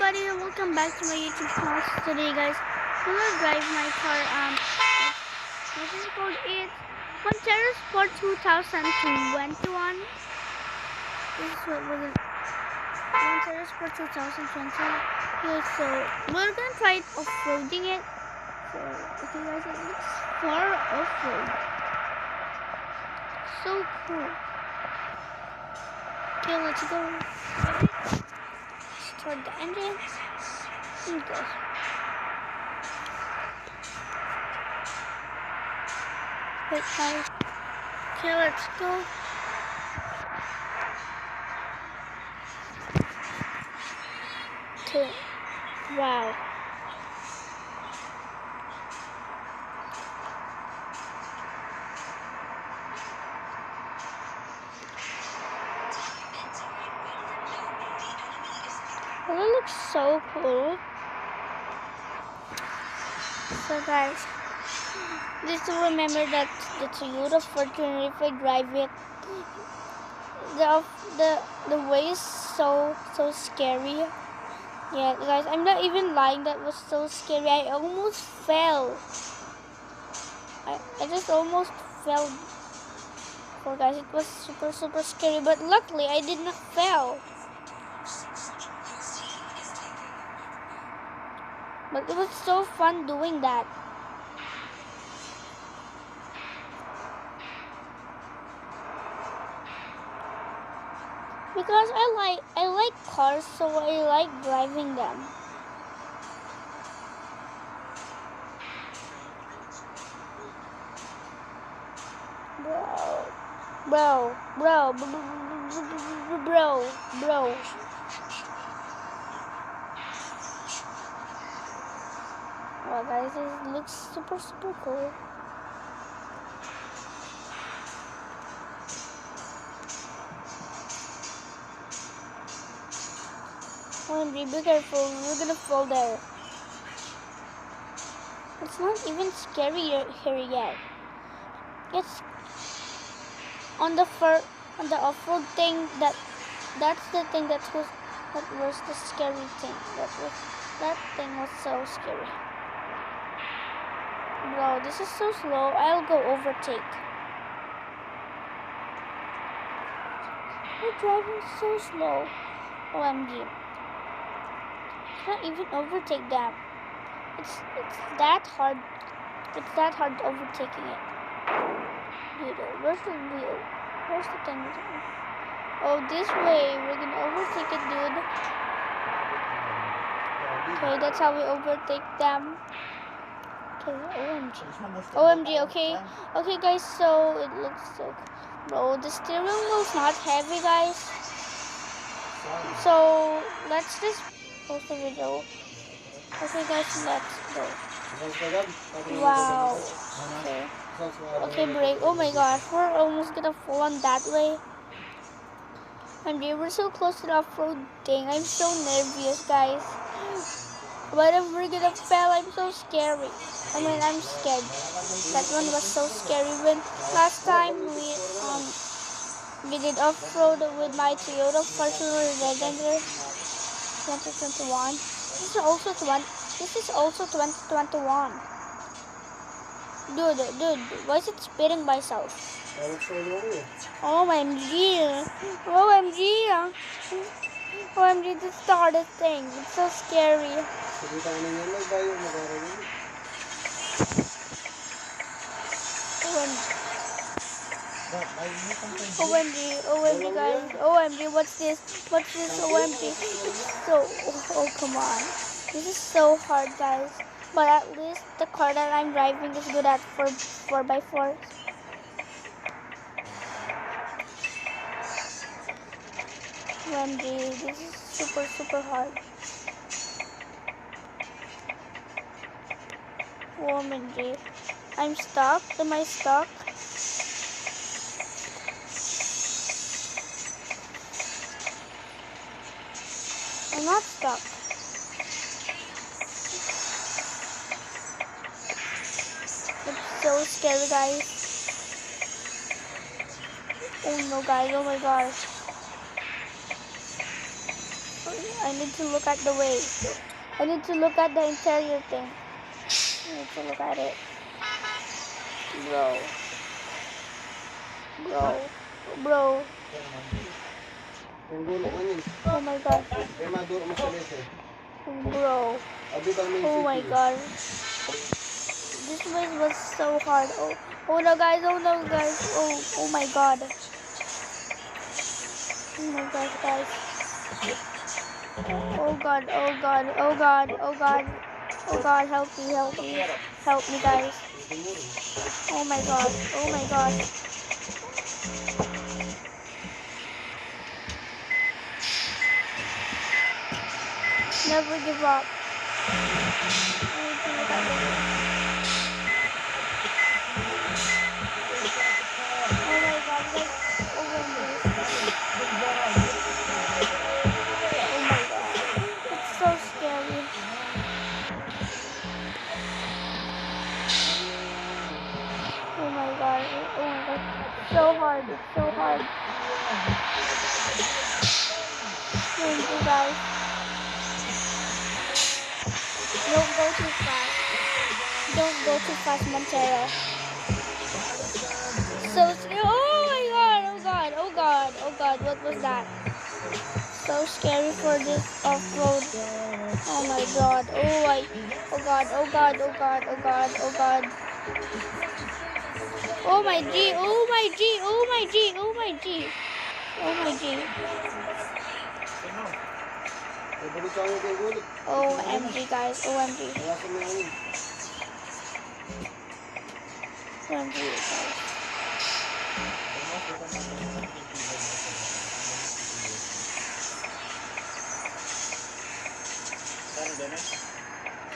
everybody, and welcome back to my YouTube channel. Today, guys, I'm gonna drive my car. What is it called? It's Montero Sport 2021. This is what we're gonna Montero Sport 2020. Okay, so we're gonna try it off-roading it. So, okay, guys, it looks far off-road. So cool. Okay, let's go. Start the engine. And go. Wait, guys. Okay, let's go. Okay. Wow. Well, it looks so cool. So guys, just to remember that the Toyota Fortuner, if I drive it, the way is so scary. Yeah, guys, I'm not even lying. That was so scary. I almost fell. I just almost fell. Oh, guys, it was super scary. But luckily, I did not fall. But it was so fun doing that. Because I like cars, so I like driving them. Bro. Well, guys, it looks super cool. OMG, be careful, we're gonna fall there. It's not even scary here yet. It's on the off-road thing that's the thing that was the scary thing. That thing was so scary. Bro, this is so slow. I'll go overtake. You're driving so slow. OMG. Can't even overtake them. It's that hard. It's that hard overtaking it. Dude, where's the wheel? Where's the thing? Oh, this way. We're gonna overtake it, dude. Okay, that's how we overtake them. Okay, OMG. OMG, okay. Okay, guys, so it looks so... Bro, the steering wheel's not heavy, guys. So, let's just post the video. Okay, guys, let's go. Wow. Okay. Okay, brake. Oh my gosh, we're almost gonna fall on that way. And we were so close to the off-road thing. I'm so nervous, guys. What if we're gonna fail? I'm so scary. I'm scared. That one was so scary. When last time we did off-road with my Toyota Fortuner Legendary 2021. This is also 2021. Dude, why is it spitting by itself? OMG. OMG, this is the hardest thing. It's so scary. OMG, guys. OMG, what's this? OMG. Oh, come on. This is so hard, guys. But at least the car that I'm driving is good at 4x4. OMG, this is super hard. OMG. I'm stuck. Am I stuck? I'm not stuck. It's so scary, guys. Oh no, guys. Oh my gosh. I need to look at the way. I need to look at the interior thing. I need to look at it. Bro. Oh my god. Bro. Oh my god. This place was so hard. Oh no guys. Oh my god. Oh my gosh guys. Oh god. Help me guys. Oh my god. Never give up. I need to look at the way. Oh my god, guys. Oh my god. It's so scary. Oh my god. So hard. Thank you guys. Don't go too fast. Montero. So scary. Oh god, what was that? So scary for this off-road. Oh my god. Oh god. Oh my G. OMG guys. OMG guys.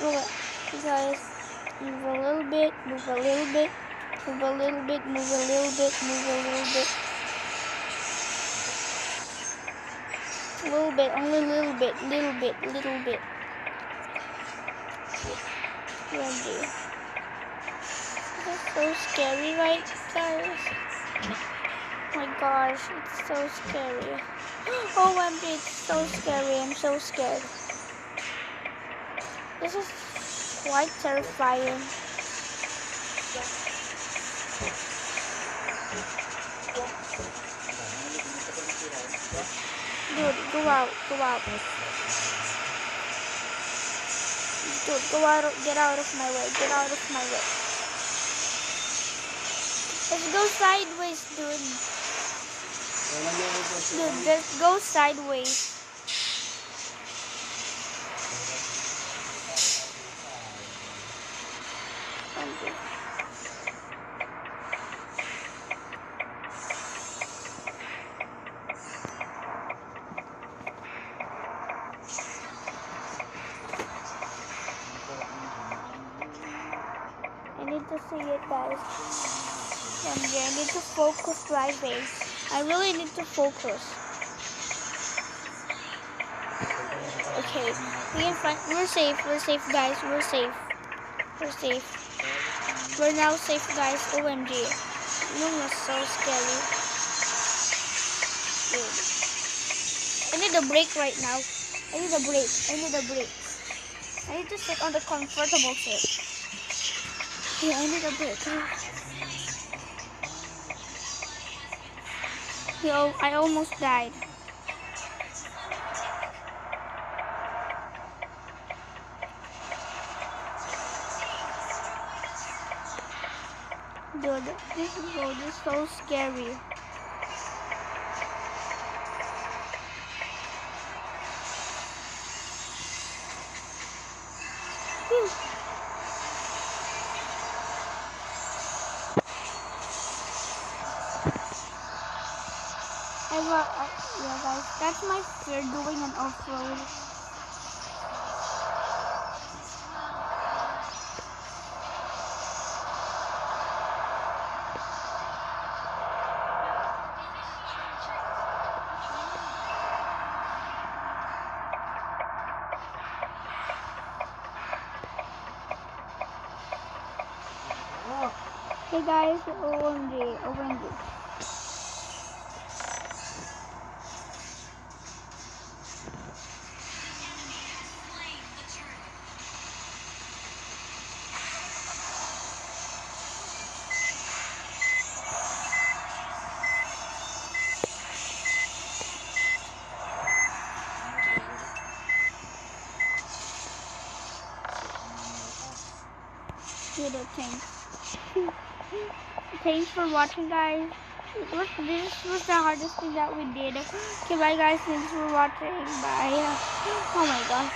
Okay, guys, move a little bit. Only a little bit. Ready. That's so scary, right, guys? Oh my gosh, it's so scary. OMG, it's so scary. I'm so scared. This is quite terrifying. Dude, go out. Dude, get out of my way. Let's go sideways, dude. Dude, just go sideways. I need to see it, guys. I need to focus driving. I really need to focus. Okay, we're safe, guys. We're safe. We're now safe, guys. OMG. It was so scary. Dude. I need a break right now. I need a break. I need to sit on the comfortable seat. Yeah, I need a break. Yo, I almost died. Dude, this road is so scary. Whew. Yeah guys, that's my fear doing an off-road. Hey guys, OMG. video. Thanks. Thanks for watching, guys. This was the hardest thing that we did. Okay, bye, guys. Thanks for watching. Bye. Oh my gosh.